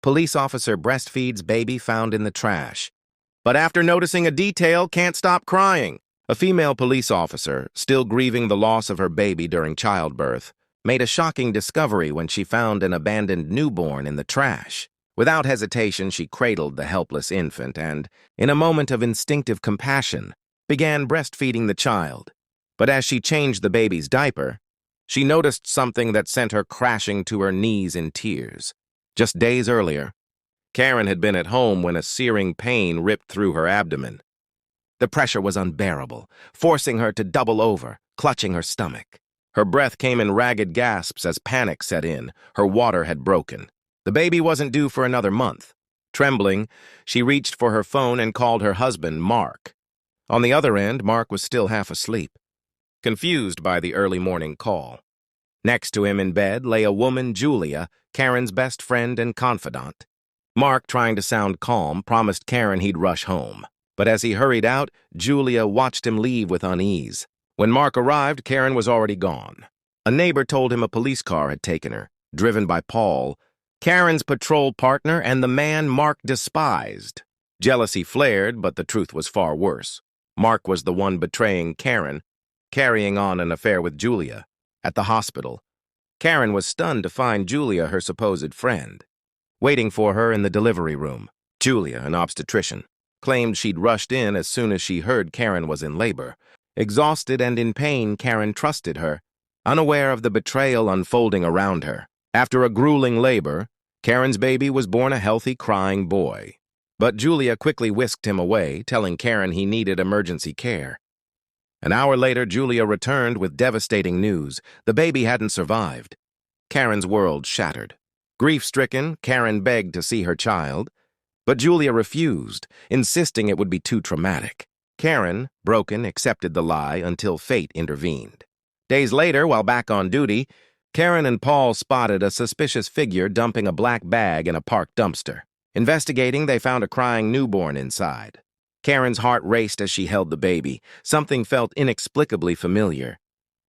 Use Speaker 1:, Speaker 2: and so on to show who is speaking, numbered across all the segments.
Speaker 1: Police officer breastfeeds baby found in the trash. But after noticing a detail, can't stop crying. A female police officer, still grieving the loss of her baby during childbirth, made a shocking discovery when she found an abandoned newborn in the trash. Without hesitation, she cradled the helpless infant and, in a moment of instinctive compassion, began breastfeeding the child. But as she changed the baby's diaper, she noticed something that sent her crashing to her knees in tears. Just days earlier, Karen had been at home when a searing pain ripped through her abdomen. The pressure was unbearable, forcing her to double over, clutching her stomach. Her breath came in ragged gasps as panic set in. Her water had broken. The baby wasn't due for another month. Trembling, she reached for her phone and called her husband, Mark. On the other end, Mark was still half asleep, confused by the early morning call. Next to him in bed lay a woman, Julia, Karen's best friend and confidant. Mark, trying to sound calm, promised Karen he'd rush home. But as he hurried out, Julia watched him leave with unease. When Mark arrived, Karen was already gone. A neighbor told him a police car had taken her, driven by Paul, Karen's patrol partner and the man Mark despised. Jealousy flared, but the truth was far worse. Mark was the one betraying Karen, carrying on an affair with Julia. At the hospital, Karen was stunned to find Julia her supposed friend. Waiting for her in the delivery room, Julia, an obstetrician, claimed she'd rushed in as soon as she heard Karen was in labor. Exhausted and in pain, Karen trusted her, unaware of the betrayal unfolding around her. After a grueling labor, Karen's baby was born a healthy, crying boy. But Julia quickly whisked him away, telling Karen he needed emergency care. An hour later, Julia returned with devastating news. The baby hadn't survived. Karen's world shattered. Grief-stricken, Karen begged to see her child, but Julia refused, insisting it would be too traumatic. Karen, broken, accepted the lie until fate intervened. Days later, while back on duty, Karen and Paul spotted a suspicious figure dumping a black bag in a parked dumpster. Investigating, they found a crying newborn inside. Karen's heart raced as she held the baby. Something felt inexplicably familiar.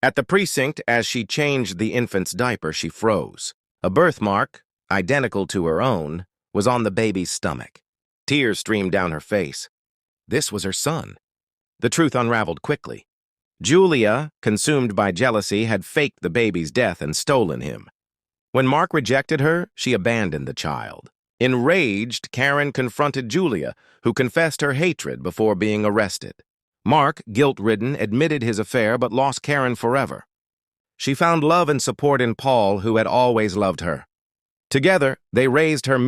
Speaker 1: At the precinct, as she changed the infant's diaper, she froze. A birthmark, identical to her own, was on the baby's stomach. Tears streamed down her face. This was her son. The truth unraveled quickly. Julia, consumed by jealousy, had faked the baby's death and stolen him. When Mark rejected her, she abandoned the child. Enraged, Karen confronted Julia, who confessed her hatred before being arrested. Mark, guilt-ridden, admitted his affair but lost Karen forever. She found love and support in Paul, who had always loved her. Together, they raised her